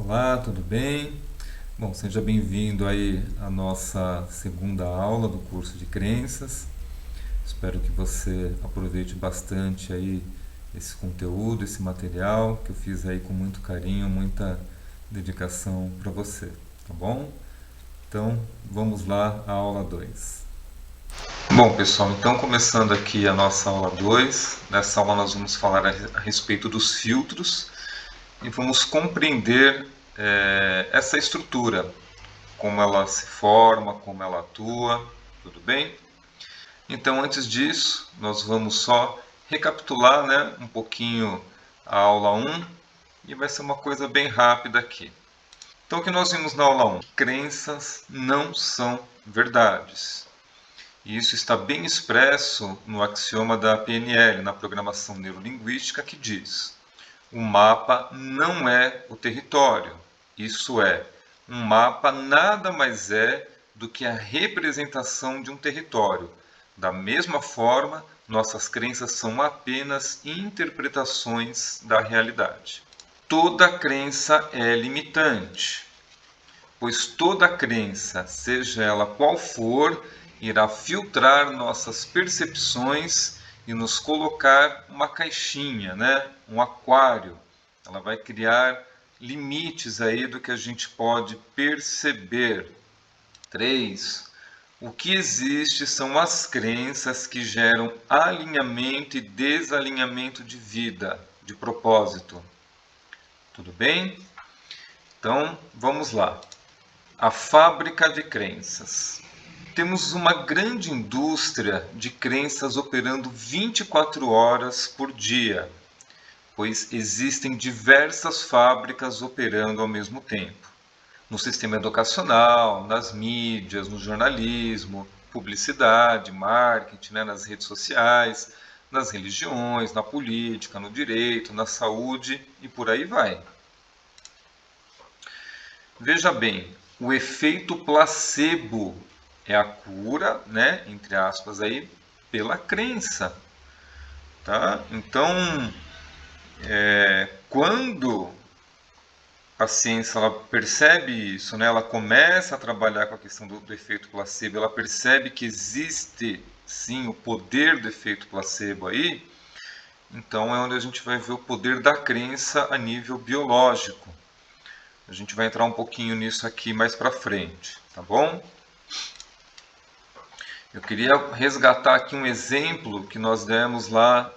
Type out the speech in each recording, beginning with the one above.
Olá, tudo bem? Bom, seja bem-vindo aí à nossa segunda aula do curso de crenças. Espero que você aproveite bastante aí esse conteúdo, esse material que eu fiz aí com muito carinho, muita dedicação para você, tá bom? Então, vamos lá à aula 2. Bom, pessoal, então começando aqui a nossa aula 2. Nessa aula nós vamos falar a respeito dos filtros e vamos compreender essa estrutura, como ela se forma, como ela atua, tudo bem? Então, antes disso, nós vamos só recapitular, né, um pouquinho a aula 1 e vai ser uma coisa bem rápida aqui. Então, o que nós vimos na aula 1? Crenças não são verdades. E isso está bem expresso no axioma da PNL, na programação neurolinguística, que diz: o mapa não é o território. Isso é, um mapa nada mais é do que a representação de um território. Da mesma forma, nossas crenças são apenas interpretações da realidade. Toda crença é limitante, pois toda crença, seja ela qual for, irá filtrar nossas percepções e nos colocar uma caixinha, né? Um aquário. Ela vai criar limites aí do que a gente pode perceber. 3. O que existe são as crenças que geram alinhamento e desalinhamento de vida, de propósito. Tudo bem? Então, vamos lá. A fábrica de crenças. Temos uma grande indústria de crenças operando 24 horas por dia, pois existem diversas fábricas operando ao mesmo tempo. No sistema educacional, nas mídias, no jornalismo, publicidade, marketing, né, nas redes sociais, nas religiões, na política, no direito, na saúde e por aí vai. Veja bem, o efeito placebo é a cura, né, entre aspas aí, pela crença, tá? Então, quando a ciência ela percebe isso, né, ela começa a trabalhar com a questão do efeito placebo, ela percebe que existe sim o poder do efeito placebo aí, então é onde a gente vai ver o poder da crença a nível biológico. A gente vai entrar um pouquinho nisso aqui mais para frente, tá bom? Eu queria resgatar aqui um exemplo que nós demos lá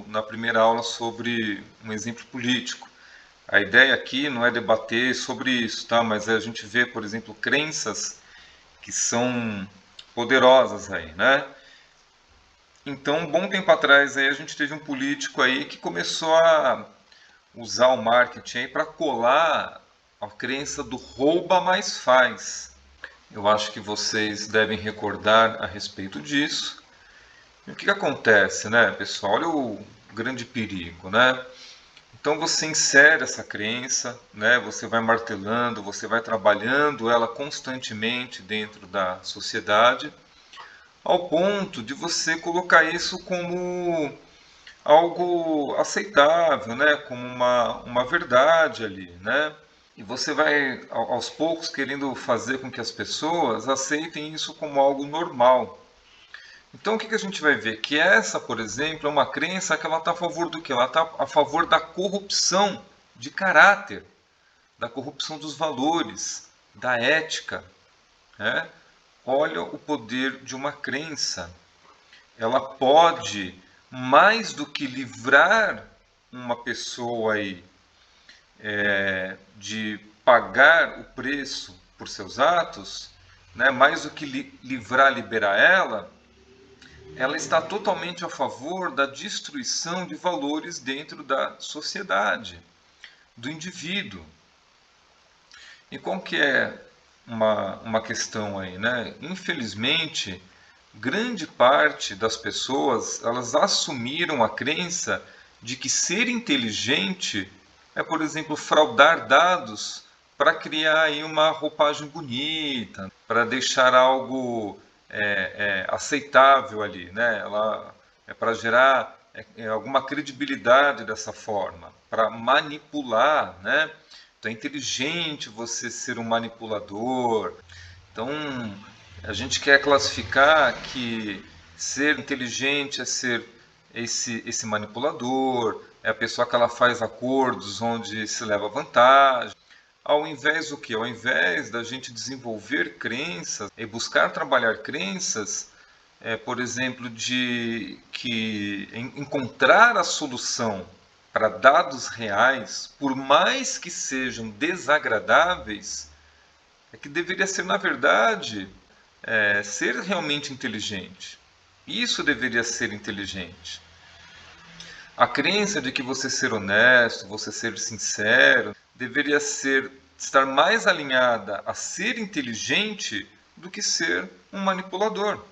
na primeira aula sobre um exemplo político. A ideia aqui não é debater sobre isso, tá? Mas a gente vê, por exemplo, crenças que são poderosas aí, né? Então, um bom tempo atrás aí a gente teve um político aí que começou a usar o marketing para colar a crença do rouba mais faz. Eu acho que vocês devem recordar a respeito disso. E o que acontece, né, pessoal? Olha o grande perigo, né? Então você insere essa crença, né? Você vai martelando, você vai trabalhando ela constantemente dentro da sociedade, ao ponto de você colocar isso como algo aceitável, né? Como uma verdade ali, né? E você vai aos poucos querendo fazer com que as pessoas aceitem isso como algo normal. Então o que a gente vai ver? Que essa, por exemplo, é uma crença que ela está a favor do quê? Ela está a favor da corrupção de caráter, da corrupção dos valores, da ética. Né? Olha o poder de uma crença. Ela pode, mais do que livrar uma pessoa aí, de pagar o preço por seus atos, né? Mais do que livrar, liberar ela está totalmente a favor da destruição de valores dentro da sociedade, do indivíduo. E qual que é uma questão aí, né? Infelizmente, grande parte das pessoas, elas assumiram a crença de que ser inteligente é, por exemplo, fraudar dados para criar aí uma roupagem bonita, para deixar algo aceitável ali, né? Ela é para gerar alguma credibilidade dessa forma, para manipular, né? é inteligente você ser um manipulador. Então, a gente quer classificar que ser inteligente é ser esse manipulador, é a pessoa que ela faz acordos onde se leva vantagem. Ao invés do quê? Ao invés da gente desenvolver crenças e buscar trabalhar crenças, por exemplo, de que encontrar a solução para dados reais, por mais que sejam desagradáveis, é que deveria ser, na verdade, ser realmente inteligente. Isso deveria ser inteligente. A crença de que você ser honesto, você ser sincero, deveria estar mais alinhada a ser inteligente do que ser um manipulador.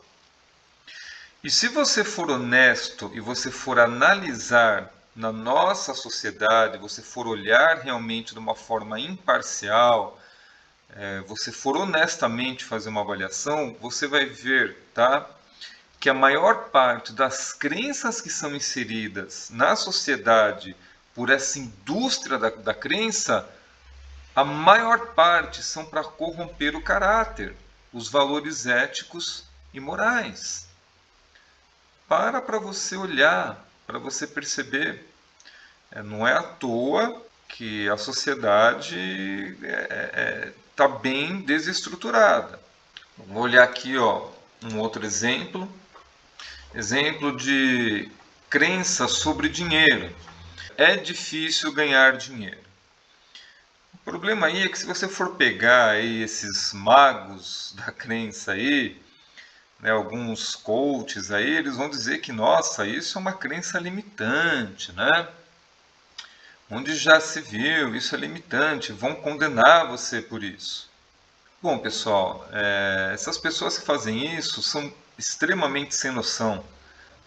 E se você for honesto e você for analisar na nossa sociedade, você for olhar realmente de uma forma imparcial, você for honestamente fazer uma avaliação, você vai ver, tá, que a maior parte das crenças que são inseridas na sociedade por essa indústria da crença, a maior parte são para corromper o caráter, os valores éticos e morais. Para você olhar, para você perceber. Não é à toa que a sociedade está bem desestruturada. Vamos olhar aqui, um outro exemplo. Exemplo de crença sobre dinheiro. É difícil ganhar dinheiro. O problema aí é que se você for pegar aí esses magos da crença aí, né, alguns coaches aí, eles vão dizer que, nossa, isso é uma crença limitante, né? Onde já se viu, isso é limitante, vão condenar você por isso. Bom, pessoal, essas pessoas que fazem isso são extremamente sem noção.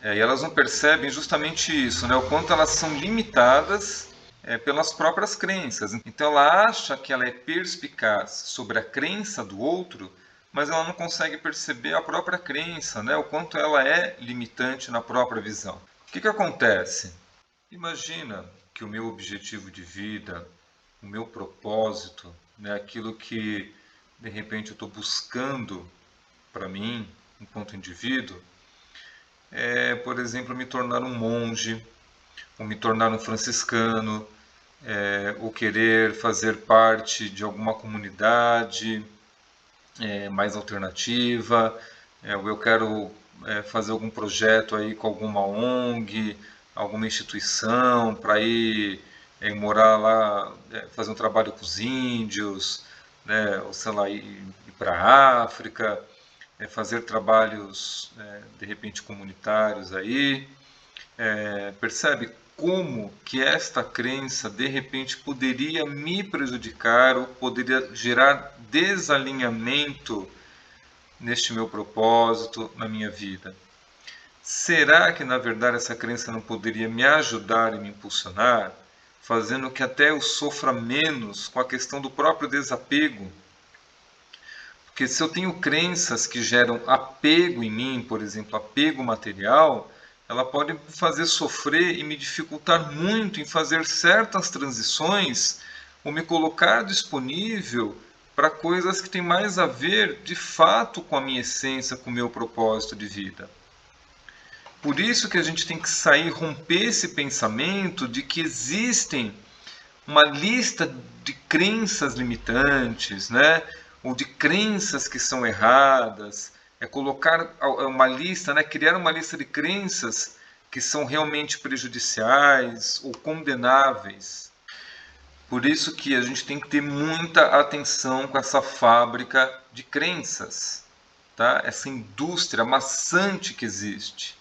E elas não percebem justamente isso, né? O quanto elas são limitadas pelas próprias crenças. Então ela acha que ela é perspicaz sobre a crença do outro, mas ela não consegue perceber a própria crença, né? O quanto ela é limitante na própria visão. O que acontece? Imagina que o meu objetivo de vida, o meu propósito, né, aquilo que de repente eu estou buscando para mim, enquanto indivíduo, é, por exemplo, me tornar um monge, ou me tornar um franciscano, ou querer fazer parte de alguma comunidade mais alternativa, ou eu quero fazer algum projeto aí com alguma ONG, alguma instituição para ir morar lá, fazer um trabalho com os índios, né, ou sei lá, ir para a África, fazer trabalhos de repente comunitários aí. Percebe como que esta crença de repente poderia me prejudicar ou poderia gerar desalinhamento neste meu propósito, na minha vida? Será que na verdade essa crença não poderia me ajudar e me impulsionar, fazendo que até eu sofra menos com a questão do próprio desapego? Porque se eu tenho crenças que geram apego em mim, por exemplo, apego material, ela pode me fazer sofrer e me dificultar muito em fazer certas transições ou me colocar disponível para coisas que têm mais a ver de fato com a minha essência, com o meu propósito de vida. Por isso que a gente tem que sair, romper esse pensamento de que existem uma lista de crenças limitantes, né? Ou de crenças que são erradas, colocar uma lista, né? Criar uma lista de crenças que são realmente prejudiciais ou condenáveis. Por isso que a gente tem que ter muita atenção com essa fábrica de crenças, tá? Essa indústria maçante que existe.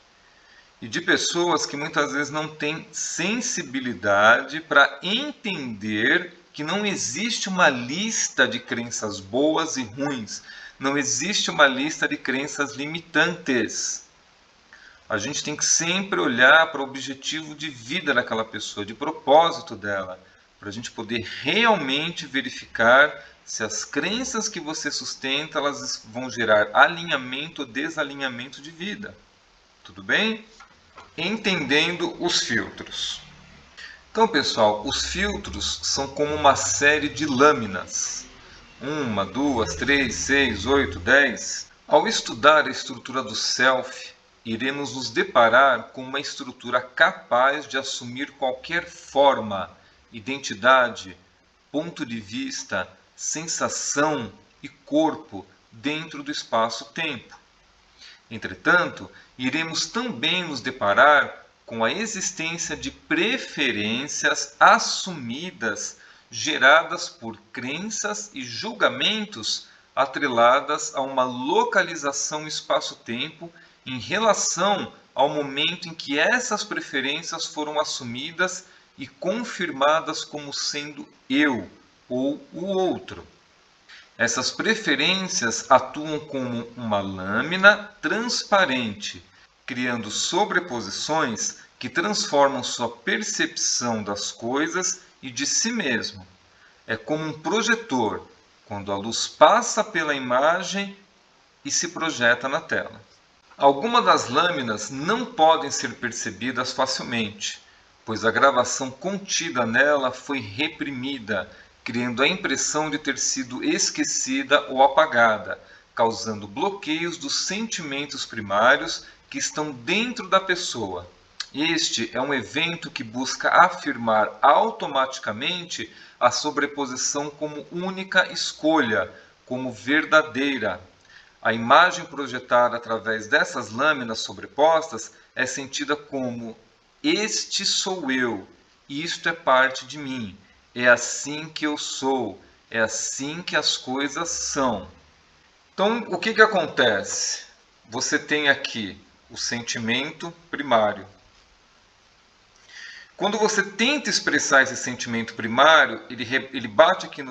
E de pessoas que muitas vezes não têm sensibilidade para entender que não existe uma lista de crenças boas e ruins. Não existe uma lista de crenças limitantes. A gente tem que sempre olhar para o objetivo de vida daquela pessoa, de propósito dela, para a gente poder realmente verificar se as crenças que você sustenta elas vão gerar alinhamento ou desalinhamento de vida. Tudo bem? Entendendo os filtros. Então, pessoal, os filtros são como uma série de lâminas. 1, 2, 3, 6, 8, 10. Ao estudar a estrutura do self, iremos nos deparar com uma estrutura capaz de assumir qualquer forma, identidade, ponto de vista, sensação e corpo dentro do espaço-tempo. Entretanto, iremos também nos deparar com a existência de preferências assumidas geradas por crenças e julgamentos atreladas a uma localização espaço-tempo em relação ao momento em que essas preferências foram assumidas e confirmadas como sendo eu ou o outro. Essas preferências atuam como uma lâmina transparente, criando sobreposições que transformam sua percepção das coisas e de si mesmo. É como um projetor, quando a luz passa pela imagem e se projeta na tela. Algumas das lâminas não podem ser percebidas facilmente, pois a gravação contida nela foi reprimida, criando a impressão de ter sido esquecida ou apagada, causando bloqueios dos sentimentos primários que estão dentro da pessoa. Este é um evento que busca afirmar automaticamente a sobreposição como única escolha, como verdadeira. A imagem projetada através dessas lâminas sobrepostas é sentida como: este sou eu, isto é parte de mim, é assim que eu sou, é assim que as coisas são. Então, o que acontece? Você tem aqui o sentimento primário. Quando você tenta expressar esse sentimento primário, ele bate aqui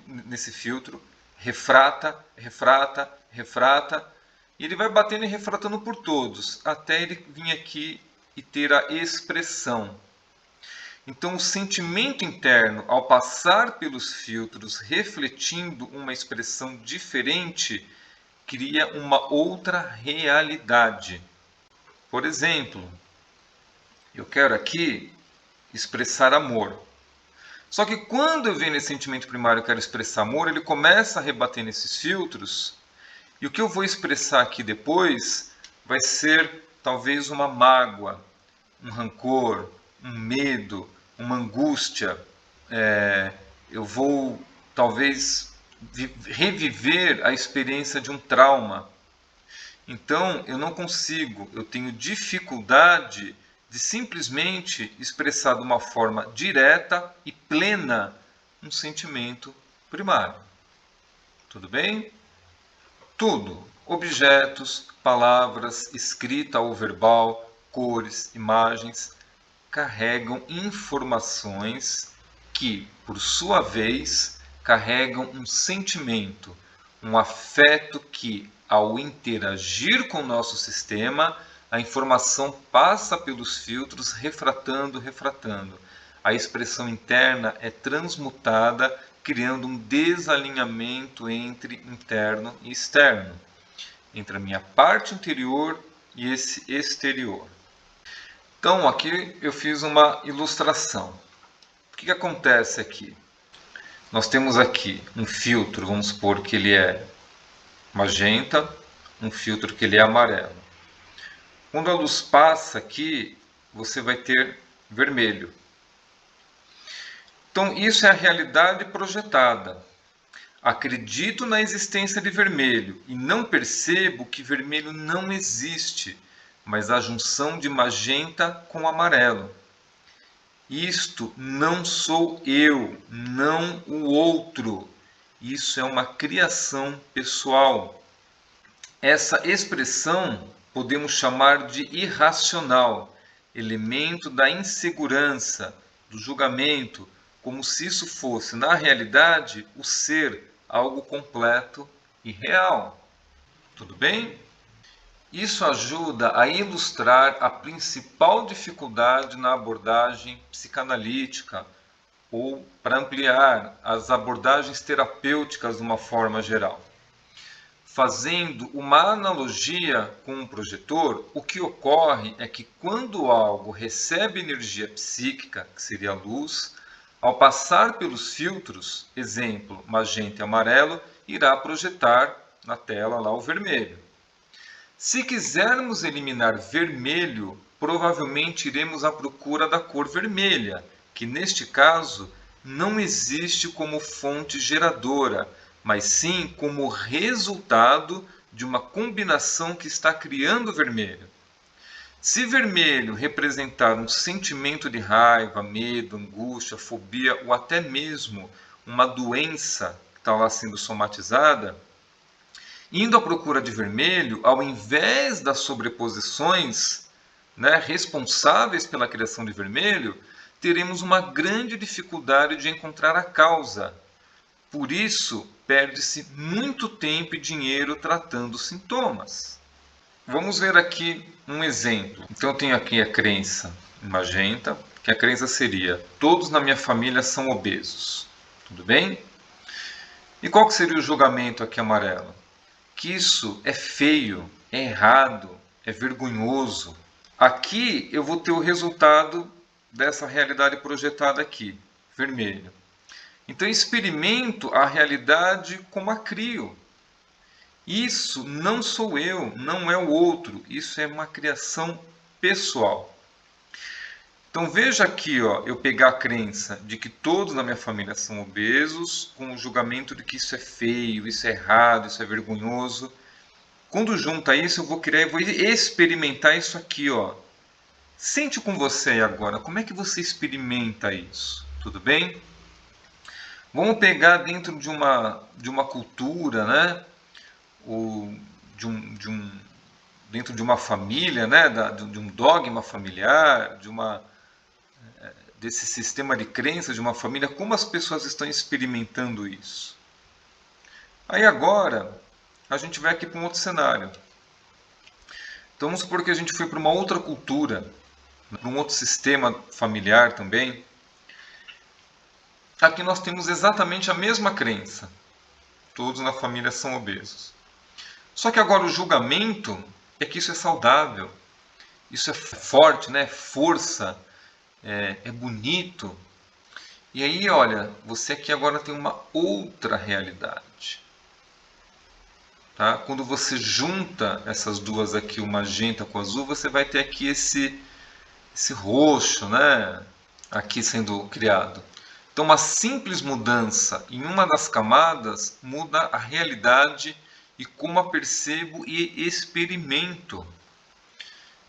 nesse filtro, refrata, e ele vai batendo e refratando por todos, até ele vir aqui e ter a expressão. Então, o sentimento interno, ao passar pelos filtros, refletindo uma expressão diferente, cria uma outra realidade. Por exemplo, eu quero aqui expressar amor. Só que quando eu venho nesse sentimento primário e quero expressar amor, ele começa a rebater nesses filtros, e o que eu vou expressar aqui depois vai ser talvez uma mágoa, um rancor, um medo, uma angústia. Eu vou talvez reviver a experiência de um trauma. Então eu não consigo, eu tenho dificuldade de simplesmente expressar de uma forma direta e plena um sentimento primário. Tudo bem? Tudo, objetos, palavras, escrita ou verbal, cores, imagens, carregam informações que, por sua vez, carregam um sentimento, um afeto que, ao interagir com o nosso sistema, a informação passa pelos filtros, refratando. A expressão interna é transmutada, criando um desalinhamento entre interno e externo, entre a minha parte interior e esse exterior. Então, aqui eu fiz uma ilustração. O que acontece aqui? Nós temos aqui um filtro, vamos supor que ele é magenta, um filtro que ele é amarelo. Quando a luz passa aqui, você vai ter vermelho. Então, isso é a realidade projetada. Acredito na existência de vermelho e não percebo que vermelho não existe, mas a junção de magenta com amarelo. Isto não sou eu, não o outro. Isso é uma criação pessoal. Essa expressão podemos chamar de irracional, elemento da insegurança, do julgamento, como se isso fosse, na realidade, o ser, algo completo e real. Tudo bem? Isso ajuda a ilustrar a principal dificuldade na abordagem psicanalítica, ou para ampliar as abordagens terapêuticas de uma forma geral. Fazendo uma analogia com um projetor, o que ocorre é que quando algo recebe energia psíquica, que seria a luz, ao passar pelos filtros, exemplo, magenta e amarelo, irá projetar na tela lá o vermelho. Se quisermos eliminar vermelho, provavelmente iremos à procura da cor vermelha, que neste caso não existe como fonte geradora, mas sim como resultado de uma combinação que está criando vermelho. Se vermelho representar um sentimento de raiva, medo, angústia, fobia ou até mesmo uma doença que está lá sendo somatizada, indo à procura de vermelho, ao invés das sobreposições, responsáveis pela criação de vermelho, teremos uma grande dificuldade de encontrar a causa. Por isso, perde-se muito tempo e dinheiro tratando sintomas. Vamos ver aqui um exemplo. Então, eu tenho aqui a crença magenta, que a crença seria: todos na minha família são obesos. Tudo bem? E qual que seria o julgamento aqui amarelo? Que isso é feio, é errado, é vergonhoso. Aqui eu vou ter o resultado dessa realidade projetada aqui, vermelho. Então, experimento a realidade como a crio. Isso não sou eu, não é o outro, isso é uma criação pessoal. Então veja aqui, eu pegar a crença de que todos na minha família são obesos, com o julgamento de que isso é feio, isso é errado, isso é vergonhoso. Quando junta isso, eu vou criar e vou experimentar isso aqui, Sente com você agora, como é que você experimenta isso? Tudo bem? Vamos pegar dentro de uma cultura, né? Ou dentro de uma família, né? De um dogma familiar, desse sistema de crenças de uma família, como as pessoas estão experimentando isso. Aí agora, a gente vai aqui para um outro cenário. Então vamos supor que a gente foi para uma outra cultura, para um outro sistema familiar também. Aqui nós temos exatamente a mesma crença. Todos na família são obesos. Só que agora o julgamento é que isso é saudável, isso é forte, né? Força, é bonito. E aí, olha, você aqui agora tem uma outra realidade. Tá? Quando você junta essas duas aqui, o magenta com o azul, você vai ter aqui esse roxo, né? Aqui sendo criado. Então, uma simples mudança em uma das camadas muda a realidade e como a percebo e experimento.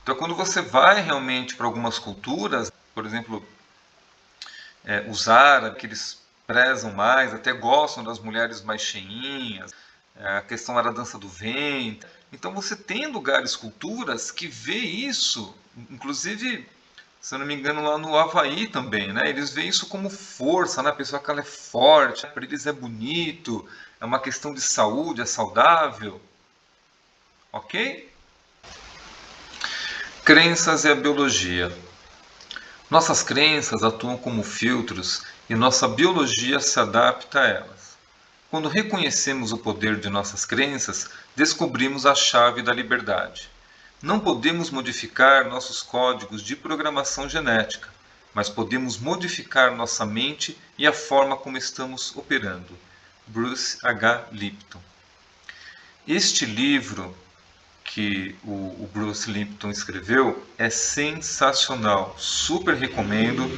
Então, quando você vai realmente para algumas culturas, por exemplo, os árabes, que eles prezam mais, até gostam das mulheres mais cheinhas, a questão da dança do ventre. Então, você tem lugares, culturas que vê isso, inclusive, se eu não me engano, lá no Havaí também, né? Eles veem isso como força, né? A pessoa que ela é forte, para eles é bonito, é uma questão de saúde, é saudável. Ok? Crenças e a biologia. Nossas crenças atuam como filtros e nossa biologia se adapta a elas. Quando reconhecemos o poder de nossas crenças, descobrimos a chave da liberdade. Não podemos modificar nossos códigos de programação genética, mas podemos modificar nossa mente e a forma como estamos operando. Bruce H. Lipton. Este livro que o Bruce Lipton escreveu é sensacional, super recomendo.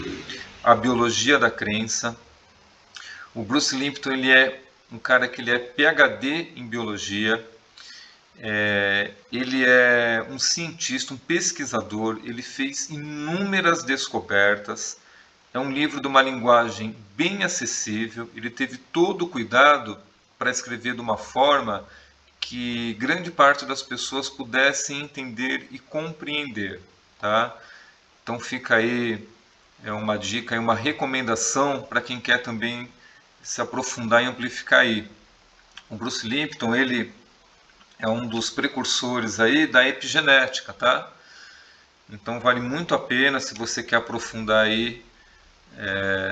A Biologia da Crença. O Bruce Lipton ele é um cara que ele é PhD em biologia. Ele é um cientista, um pesquisador, ele fez inúmeras descobertas. É um livro de uma linguagem bem acessível, ele teve todo o cuidado para escrever de uma forma que grande parte das pessoas pudessem entender e compreender. Tá? Então fica aí uma dica, uma recomendação para quem quer também se aprofundar e amplificar aí. O Bruce Lipton, ele é um dos precursores aí da epigenética, tá? Então vale muito a pena se você quer aprofundar aí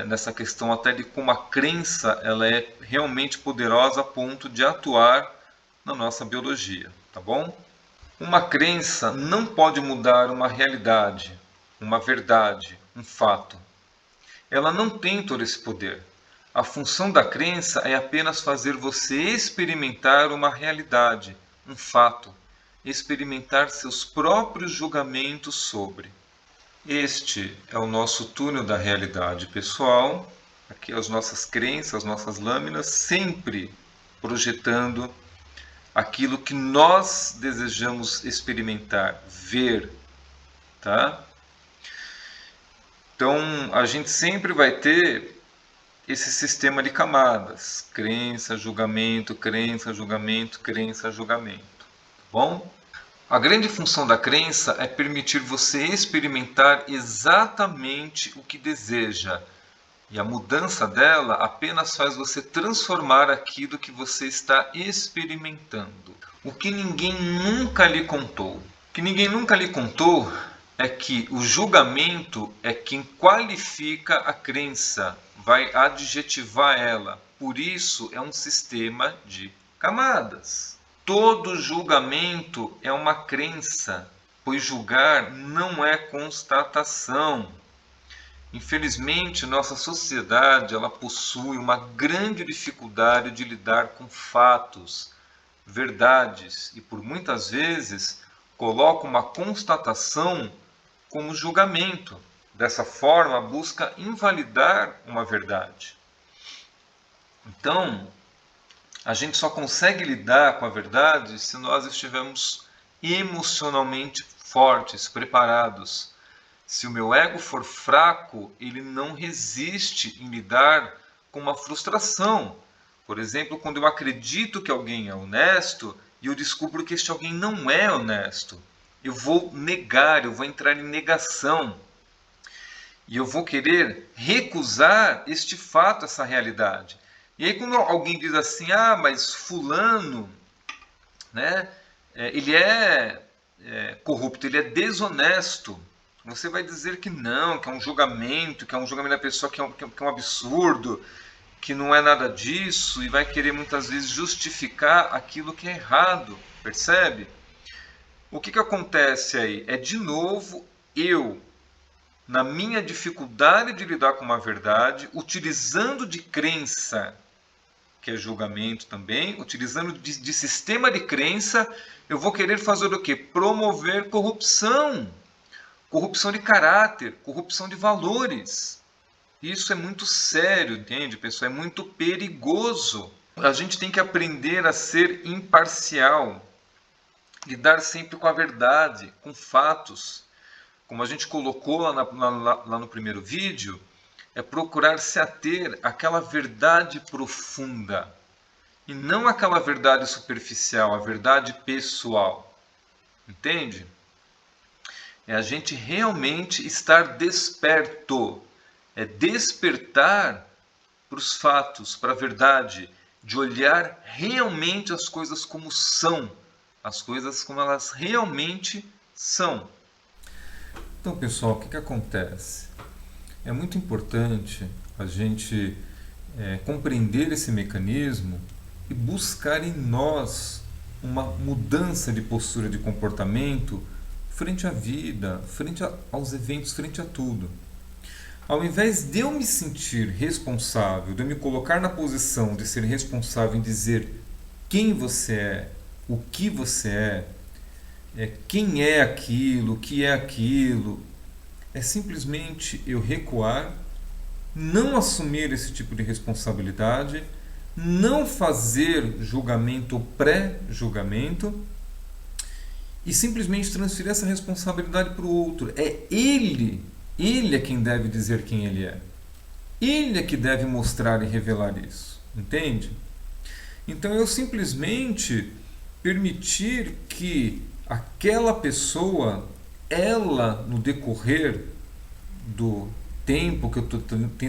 nessa questão até de como a crença ela é realmente poderosa a ponto de atuar na nossa biologia, tá bom? Uma crença não pode mudar uma realidade, uma verdade, um fato. Ela não tem todo esse poder. A função da crença é apenas fazer você experimentar uma realidade, um fato, experimentar seus próprios julgamentos sobre. Este é o nosso túnel da realidade pessoal, aqui as nossas crenças, as nossas lâminas, sempre projetando aquilo que nós desejamos experimentar, ver, tá? Então, a gente sempre vai ter esse sistema de camadas, crença, julgamento, crença, julgamento, crença, julgamento, tá bom? A grande função da crença é permitir você experimentar exatamente o que deseja, e a mudança dela apenas faz você transformar aquilo que você está experimentando. O que ninguém nunca lhe contou. O que ninguém nunca lhe contou é que o julgamento é quem qualifica a crença, vai adjetivar ela. Por isso é um sistema de camadas. Todo julgamento é uma crença, pois julgar não é constatação. Infelizmente, nossa sociedade ela possui uma grande dificuldade de lidar com fatos, verdades e por muitas vezes coloca uma constatação como julgamento. Dessa forma, busca invalidar uma verdade. Então, a gente só consegue lidar com a verdade se nós estivermos emocionalmente fortes, preparados. Se o meu ego for fraco, ele não resiste em lidar com uma frustração. Por exemplo, quando eu acredito que alguém é honesto e eu descubro que este alguém não é honesto, eu vou negar, eu vou entrar em negação. E eu vou querer recusar este fato, essa realidade. E aí quando alguém diz assim, mas fulano, né, ele é corrupto, ele é desonesto. Você vai dizer que não, que é um julgamento da pessoa que é um absurdo, que não é nada disso, e vai querer muitas vezes justificar aquilo que é errado, percebe? O que acontece aí? É de novo eu, na minha dificuldade de lidar com uma verdade, utilizando de crença, que é julgamento também, utilizando de sistema de crença, eu vou querer fazer o quê? Promover corrupção. Corrupção de caráter, corrupção de valores. Isso é muito sério, entende, pessoal? É muito perigoso. A gente tem que aprender a ser imparcial, lidar sempre com a verdade, com fatos. Como a gente colocou lá no primeiro vídeo, é procurar se ater àquela verdade profunda e não àquela verdade superficial, a verdade pessoal. Entende? É a gente realmente estar desperto. É despertar para os fatos, para a verdade, de olhar realmente as coisas como são, as coisas como elas realmente são. Então, pessoal, o que acontece? É muito importante a gente compreender esse mecanismo e buscar em nós uma mudança de postura de comportamento frente à vida, frente aos eventos, frente a tudo. Ao invés de eu me sentir responsável, de eu me colocar na posição de ser responsável em dizer quem você é, o que você quem é aquilo, o que é aquilo, é simplesmente eu recuar, não assumir esse tipo de responsabilidade, não fazer julgamento ou pré-julgamento, e simplesmente transferir essa responsabilidade para o outro. É ele é quem deve dizer quem ele é. Ele é que deve mostrar e revelar isso. Entende? Então eu simplesmente permitir que aquela pessoa, ela, no decorrer do tempo que eu estou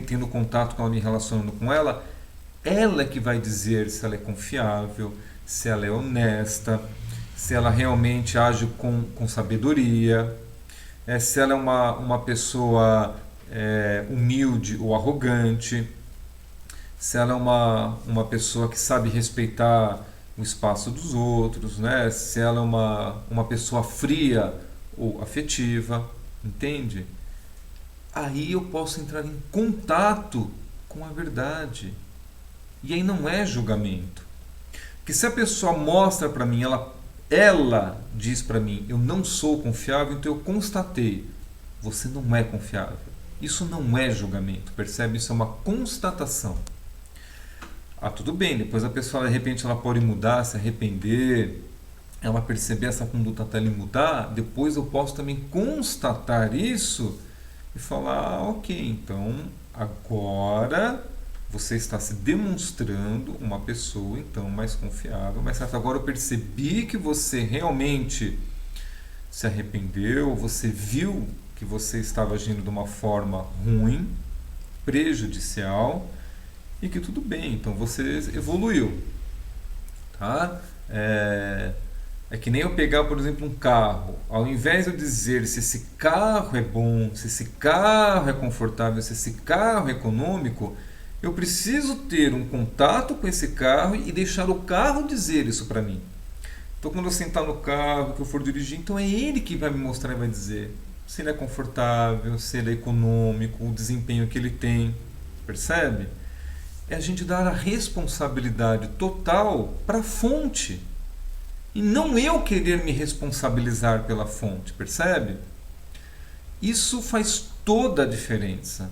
tendo contato com ela, me relacionando com ela é que vai dizer se ela é confiável, se ela é honesta, se ela realmente age com sabedoria, se ela é uma pessoa humilde ou arrogante, se ela é uma pessoa que sabe respeitar o espaço dos outros, né? Se ela é uma pessoa fria ou afetiva, entende? Aí eu posso entrar em contato com a verdade. E aí não é julgamento. Porque se a pessoa mostra para mim, ela diz para mim, eu não sou confiável, então eu constatei, você não é confiável. Isso não é julgamento, percebe? Isso é uma constatação. Ah, tudo bem, depois a pessoa de repente ela pode mudar, se arrepender, ela perceber essa conduta até ele mudar, depois eu posso também constatar isso e falar, ok, então agora você está se demonstrando uma pessoa então mais confiável, mas agora eu percebi que você realmente se arrependeu, você viu que você estava agindo de uma forma ruim, prejudicial, e que tudo bem, então você evoluiu, tá? É que nem eu pegar, por exemplo, um carro. Ao invés de eu dizer se esse carro é bom, se esse carro é confortável, se esse carro é econômico, eu preciso ter um contato com esse carro e deixar o carro dizer isso para mim. Então, quando eu sentar no carro, que eu for dirigir, então é ele que vai me mostrar e vai dizer se ele é confortável, se ele é econômico, o desempenho que ele tem. Percebe? É a gente dar a responsabilidade total para a fonte. E não eu querer me responsabilizar pela fonte, percebe? Isso faz toda a diferença.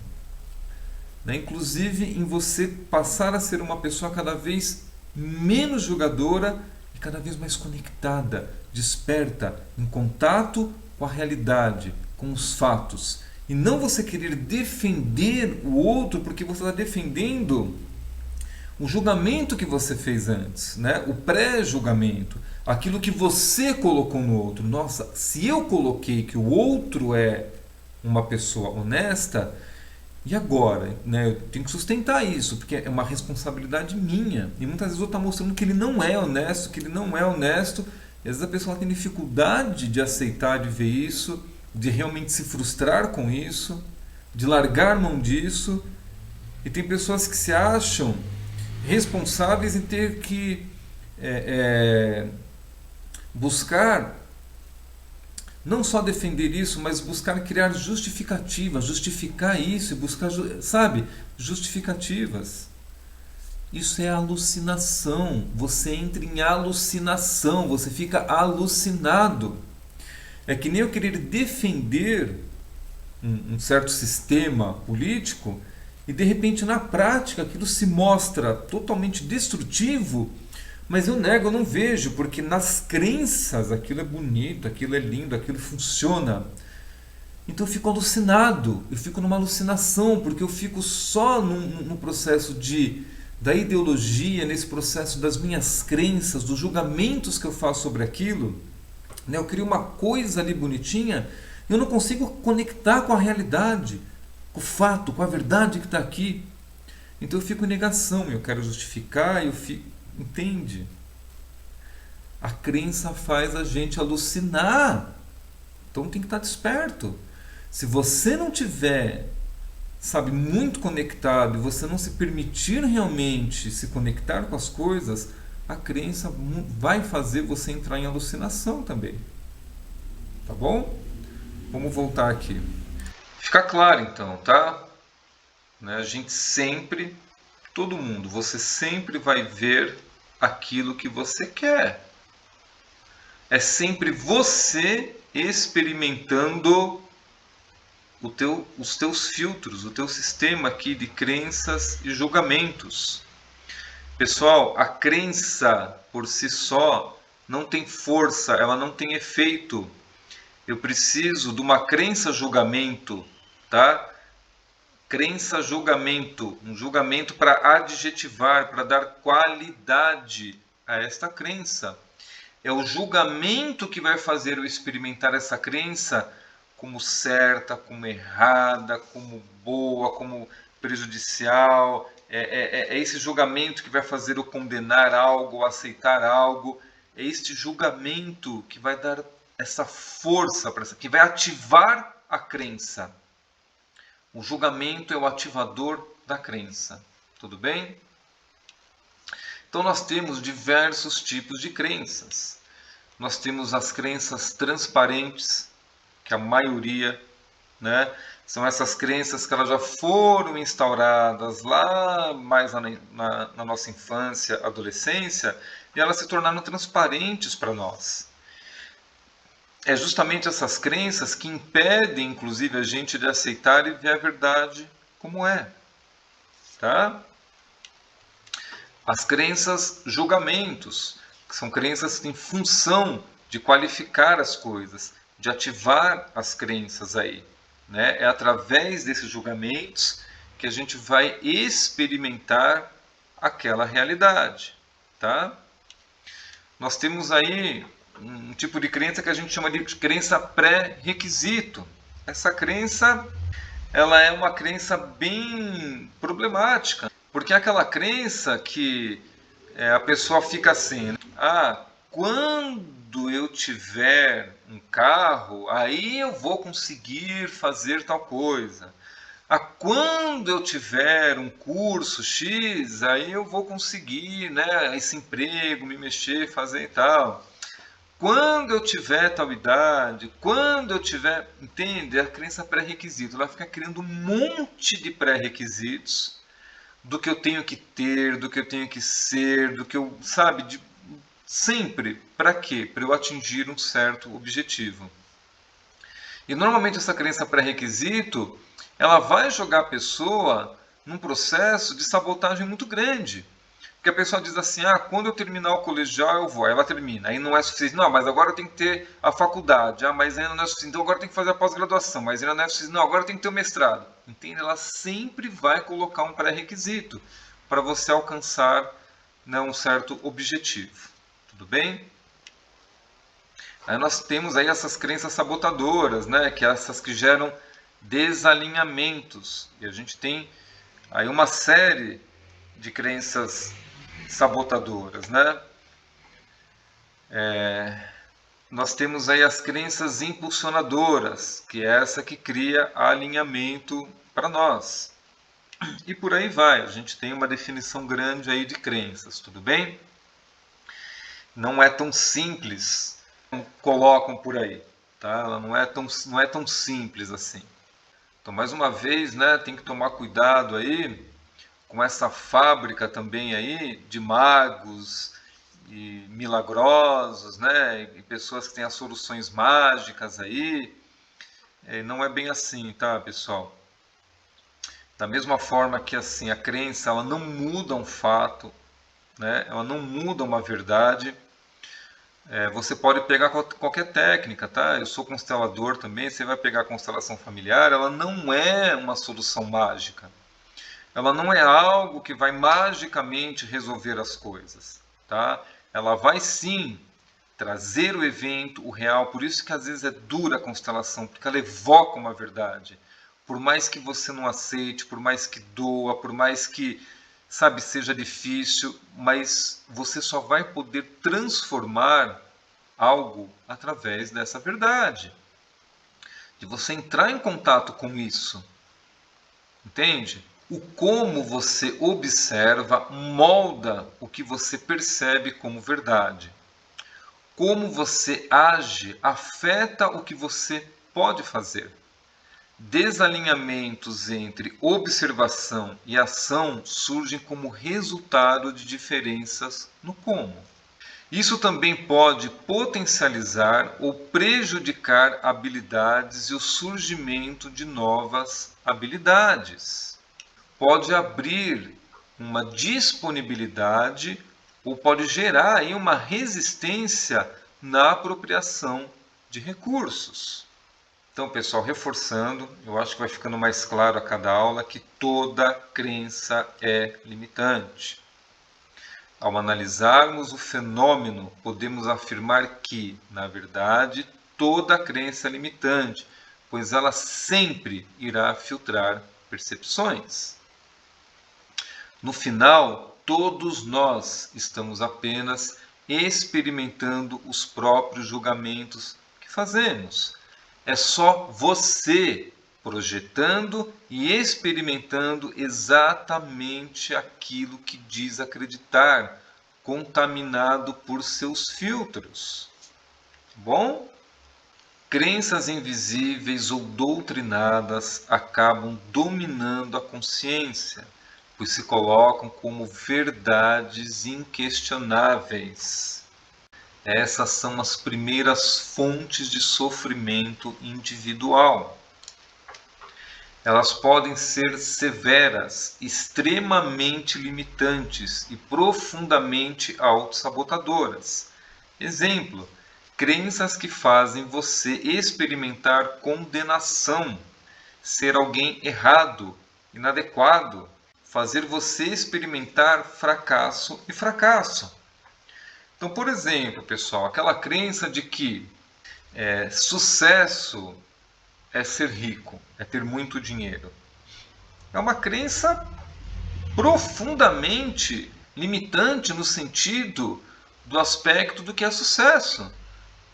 Né? Inclusive em você passar a ser uma pessoa cada vez menos julgadora e cada vez mais conectada, desperta, em contato com a realidade, com os fatos. E não você querer defender o outro porque você está defendendo o julgamento que você fez antes, né? O pré-julgamento, aquilo que você colocou no outro. Nossa, se eu coloquei que o outro é uma pessoa honesta, e agora? Né? Eu tenho que sustentar isso, porque é uma responsabilidade minha. E muitas vezes eu estou mostrando que ele não é honesto, que ele não é honesto, e às vezes a pessoa tem dificuldade de aceitar, de ver isso, de realmente se frustrar com isso, de largar mão disso. E tem pessoas que se acham responsáveis em ter que buscar não só defender isso, mas buscar criar justificativas, justificar isso e buscar, sabe, justificativas. Isso é alucinação. Você entra em alucinação, você fica alucinado. É que nem eu querer defender um certo sistema político e de repente na prática aquilo se mostra totalmente destrutivo, mas eu nego, eu não vejo, porque nas crenças aquilo é bonito, aquilo é lindo, aquilo funciona. Então eu fico alucinado, eu fico numa alucinação, porque eu fico só no processo da ideologia, nesse processo das minhas crenças, dos julgamentos que eu faço sobre aquilo. Eu crio uma coisa ali bonitinha, eu não consigo conectar com a realidade, com o fato, com a verdade que está aqui. Então eu fico em negação, eu quero justificar, eu fico... Entende? A crença faz a gente alucinar. Então tem que estar desperto. Se você não tiver, sabe, muito conectado e você não se permitir realmente se conectar com as coisas, a crença vai fazer você entrar em alucinação também. Tá bom? Vamos voltar aqui. Fica claro então, tá? A gente sempre, todo mundo, você sempre vai ver aquilo que você quer. É sempre você experimentando os teus filtros, o teu sistema aqui de crenças e julgamentos. Pessoal, a crença por si só não tem força, ela não tem efeito. Eu preciso de uma crença-julgamento, tá? Crença-julgamento, um julgamento para adjetivar, para dar qualidade a esta crença. É o julgamento que vai fazer eu experimentar essa crença como certa, como errada, como boa, como prejudicial. É esse julgamento que vai fazer eu condenar algo, aceitar algo. É este julgamento que vai dar essa força, que vai ativar a crença. O julgamento é o ativador da crença. Tudo bem? Então nós temos diversos tipos de crenças. Nós temos as crenças transparentes, que a maioria, né, são essas crenças que elas já foram instauradas lá mais na nossa infância, adolescência, e elas se tornaram transparentes para nós. É justamente essas crenças que impedem, inclusive, a gente de aceitar e ver a verdade como é. Tá? As crenças julgamentos, que são crenças que têm função de qualificar as coisas, de ativar as crenças aí. Né? É através desses julgamentos que a gente vai experimentar aquela realidade. Tá? Nós temos aí um tipo de crença que a gente chama de crença pré-requisito. Essa crença, ela é uma crença bem problemática, porque é aquela crença que a pessoa fica assim, quando eu tiver um carro, aí eu vou conseguir fazer tal coisa. Quando eu tiver um curso X, aí eu vou conseguir, né, esse emprego, me mexer, fazer e tal. Quando eu tiver tal idade, quando eu tiver... Entende? A crença pré-requisito. Ela fica criando um monte de pré-requisitos do que eu tenho que ter, do que eu tenho que ser, do que eu... Sabe? Sempre. Para quê? Para eu atingir um certo objetivo. E normalmente essa crença pré-requisito, ela vai jogar a pessoa num processo de sabotagem muito grande. Porque a pessoa diz assim, quando eu terminar o colegial eu vou. Aí ela termina, aí não é suficiente. Não, mas agora eu tenho que ter a faculdade. Mas ainda não é suficiente. Então agora eu tenho que fazer a pós-graduação. Mas ainda não é suficiente. Não, agora eu tenho que ter o mestrado. Entende? Ela sempre vai colocar um pré-requisito para você alcançar, né, um certo objetivo. Tudo bem? Aí nós temos aí essas crenças sabotadoras, né, que essas que geram desalinhamentos. E a gente tem aí uma série de crenças sabotadoras, né? Nós temos aí as crenças impulsionadoras, que é essa que cria alinhamento para nós. E por aí vai, a gente tem uma definição grande aí de crenças, tudo bem? Não é tão simples como colocam por aí, tá? Ela não é tão simples assim. Então, mais uma vez, né, tem que tomar cuidado aí com essa fábrica também aí de magos e milagrosos, né, e pessoas que têm as soluções mágicas aí. Não é bem assim, tá, pessoal? Da mesma forma que assim a crença, ela não muda um fato, né, ela não muda uma verdade. Você pode pegar qualquer técnica, tá? Eu sou constelador também, você vai pegar a constelação familiar, ela não é uma solução mágica. Ela não é algo que vai magicamente resolver as coisas, tá? Ela vai sim trazer o evento, o real, por isso que às vezes é dura a constelação, porque ela evoca uma verdade. Por mais que você não aceite, por mais que doa, por mais que, sabe, seja difícil, mas você só vai poder transformar algo através dessa verdade. De você entrar em contato com isso. Entende? O como você observa molda o que você percebe como verdade. Como você age afeta o que você pode fazer. Desalinhamentos entre observação e ação surgem como resultado de diferenças no como. Isso também pode potencializar ou prejudicar habilidades e o surgimento de novas habilidades. Pode abrir uma disponibilidade ou pode gerar aí uma resistência na apropriação de recursos. Então, pessoal, reforçando, eu acho que vai ficando mais claro a cada aula que toda crença é limitante. Ao analisarmos o fenômeno, podemos afirmar que, na verdade, toda crença é limitante, pois ela sempre irá filtrar percepções. No final, todos nós estamos apenas experimentando os próprios julgamentos que fazemos. É só você projetando e experimentando exatamente aquilo que diz acreditar, contaminado por seus filtros. Bom? Crenças invisíveis ou doutrinadas acabam dominando a consciência, pois se colocam como verdades inquestionáveis. Essas são as primeiras fontes de sofrimento individual. Elas podem ser severas, extremamente limitantes e profundamente autossabotadoras. Exemplo: crenças que fazem você experimentar condenação, ser alguém errado, inadequado, fazer você experimentar fracasso e fracasso. Então, por exemplo, pessoal, aquela crença de que sucesso é ser rico, é ter muito dinheiro. É uma crença profundamente limitante no sentido do aspecto do que é sucesso.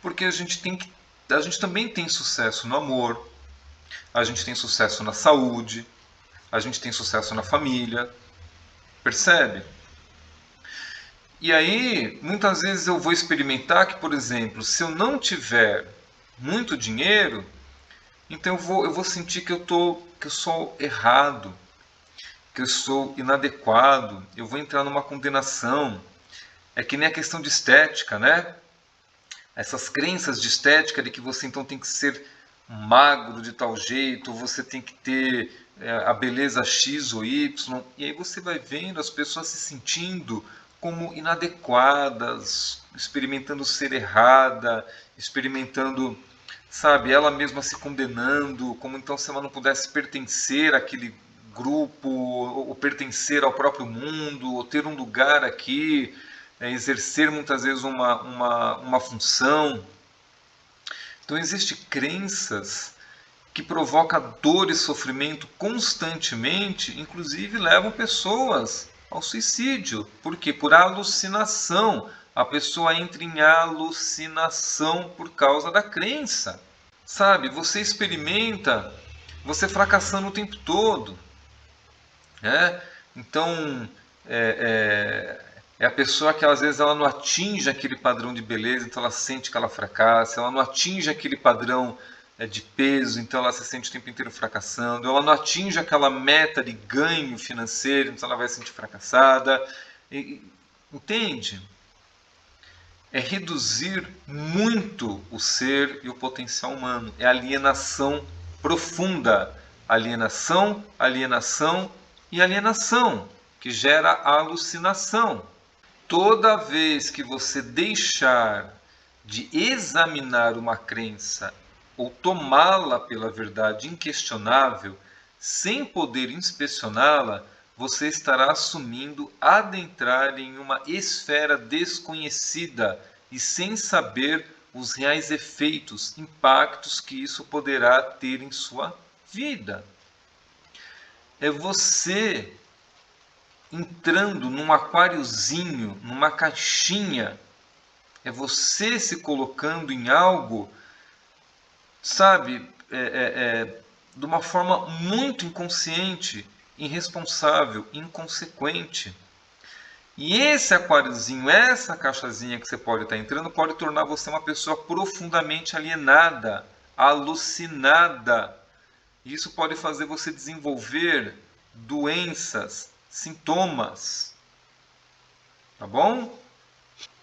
Porque a gente também tem sucesso no amor, a gente tem sucesso na saúde, a gente tem sucesso na família, percebe? E aí, muitas vezes eu vou experimentar que, por exemplo, se eu não tiver muito dinheiro, então eu vou sentir que eu sou errado, que eu sou inadequado, eu vou entrar numa condenação. É que nem a questão de estética, né? Essas crenças de estética de que você então tem que ser magro de tal jeito, você tem que ter a beleza X ou Y, e aí você vai vendo as pessoas se sentindo como inadequadas, experimentando ser errada, experimentando, sabe, ela mesma se condenando, como então se ela não pudesse pertencer àquele grupo, ou pertencer ao próprio mundo, ou ter um lugar aqui, exercer muitas vezes uma função. Então existem crenças que provocam dor e sofrimento constantemente, inclusive levam pessoas ao suicídio. Por quê? Por alucinação. A pessoa entra em alucinação por causa da crença. Sabe, você experimenta você fracassando o tempo todo. Então, é a pessoa que às vezes ela não atinge aquele padrão de beleza, então ela sente que ela fracassa, ela não atinge aquele padrão de peso, então ela se sente o tempo inteiro fracassando, ela não atinge aquela meta de ganho financeiro, então ela vai se sentir fracassada. Entende? É reduzir muito o ser e o potencial humano. É alienação profunda. Alienação, alienação e alienação, que gera alucinação. Toda vez que você deixar de examinar uma crença ou tomá-la pela verdade inquestionável, sem poder inspecioná-la, você estará assumindo adentrar em uma esfera desconhecida e sem saber os reais efeitos, impactos que isso poderá ter em sua vida. É você entrando num aquáriozinho, numa caixinha, é você se colocando em algo, sabe, de uma forma muito inconsciente, irresponsável, inconsequente. E esse aquáriozinho, essa caixazinha que você pode estar entrando, pode tornar você uma pessoa profundamente alienada, alucinada. E isso pode fazer você desenvolver doenças, sintomas. Tá bom?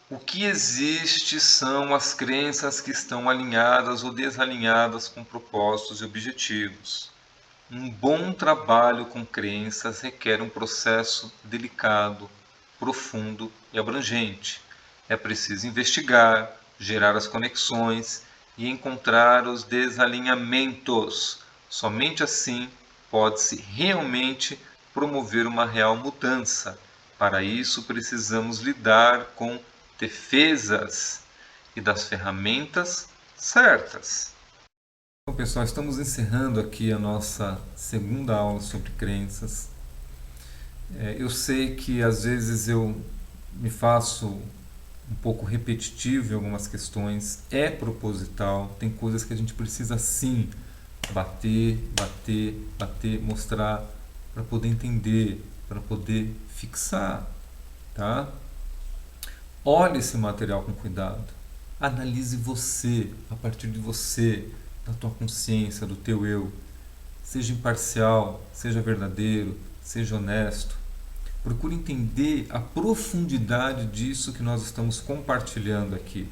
O que existe são as crenças que estão alinhadas ou desalinhadas com propósitos e objetivos. Um bom trabalho com crenças requer um processo delicado, profundo e abrangente. É preciso investigar, gerar as conexões e encontrar os desalinhamentos. Somente assim pode-se realmente promover uma real mudança. Para isso, precisamos lidar com defesas e das ferramentas certas. Bom, pessoal, estamos encerrando aqui a nossa segunda aula sobre crenças. Eu sei que às vezes eu me faço um pouco repetitivo em algumas questões, é proposital, tem coisas que a gente precisa sim bater, mostrar para poder entender, para poder fixar, tá? Olhe esse material com cuidado. Analise você, a partir de você, da tua consciência, do teu eu. Seja imparcial, seja verdadeiro, seja honesto. Procure entender a profundidade disso que nós estamos compartilhando aqui.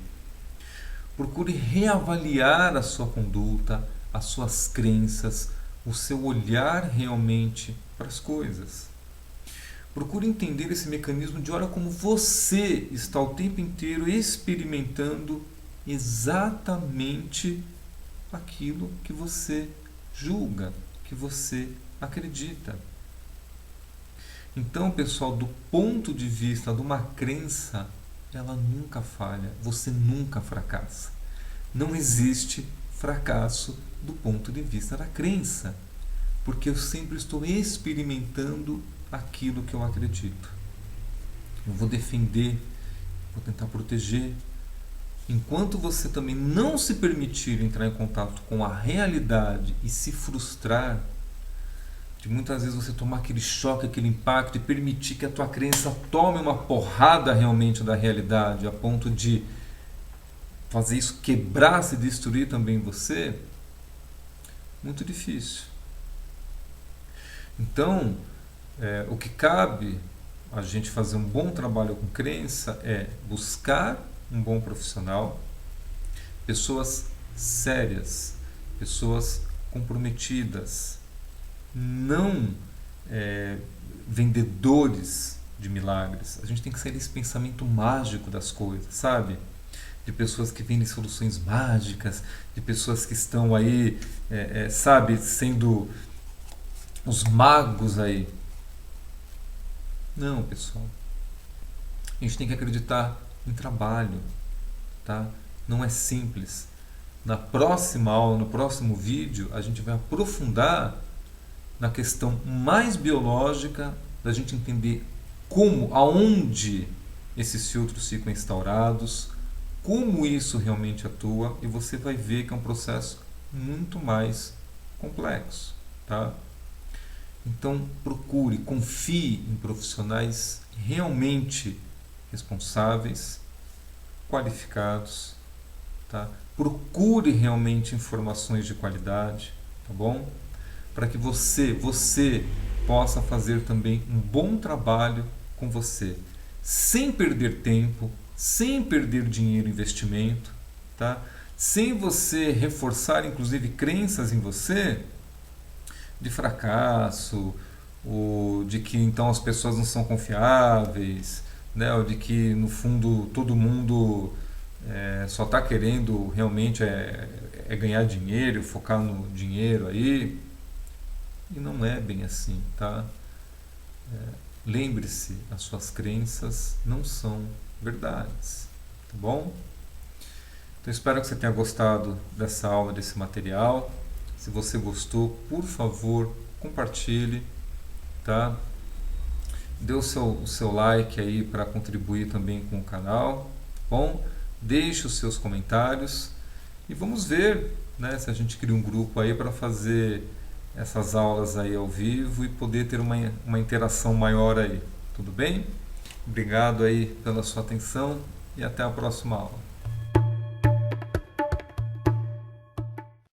Procure reavaliar a sua conduta, as suas crenças, o seu olhar realmente para as coisas. Procure entender esse mecanismo de olha como você está o tempo inteiro experimentando exatamente aquilo que você julga, que você acredita. Então, pessoal, do ponto de vista de uma crença, ela nunca falha, você nunca fracassa. Não existe fracasso do ponto de vista da crença, porque eu sempre estou experimentando aquilo que eu acredito. Eu vou defender, vou tentar proteger. Enquanto você também não se permitir entrar em contato com a realidade e se frustrar, de muitas vezes você tomar aquele choque, aquele impacto e permitir que a tua crença tome uma porrada realmente da realidade, a ponto de fazer isso quebrar, se destruir também você, muito difícil. Então, o que cabe a gente fazer um bom trabalho com crença é buscar um bom profissional, pessoas sérias, pessoas comprometidas, não vendedores de milagres. A gente tem que sair desse pensamento mágico das coisas, sabe? De pessoas que vendem soluções mágicas, de pessoas que estão aí, sabe, sendo os magos aí. Não, pessoal. A gente tem que acreditar em trabalho, tá? Não é simples. Na próxima aula, no próximo vídeo, a gente vai aprofundar na questão mais biológica da gente entender como, aonde esses filtros ficam instaurados, como isso realmente atua, e você vai ver que é um processo muito mais complexo, tá? Então procure, confie em profissionais realmente responsáveis, qualificados, tá? Procure realmente informações de qualidade, tá bom? Para que você possa fazer também um bom trabalho com você, sem perder tempo, sem perder dinheiro em investimento, tá? Sem você reforçar inclusive crenças em você de fracasso, ou de que então as pessoas não são confiáveis, né? Ou de que no fundo todo mundo só está querendo realmente ganhar dinheiro, focar no dinheiro aí. E não é bem assim, tá? Lembre-se, as suas crenças não são verdades, tá bom? Então espero que você tenha gostado dessa aula, desse material. Se você gostou, por favor, compartilhe, tá? Dê o seu like aí para contribuir também com o canal, tá bom? Deixe os seus comentários e vamos ver, né, se a gente cria um grupo aí para fazer essas aulas aí ao vivo e poder ter uma interação maior aí, tudo bem? Obrigado aí pela sua atenção e até a próxima aula.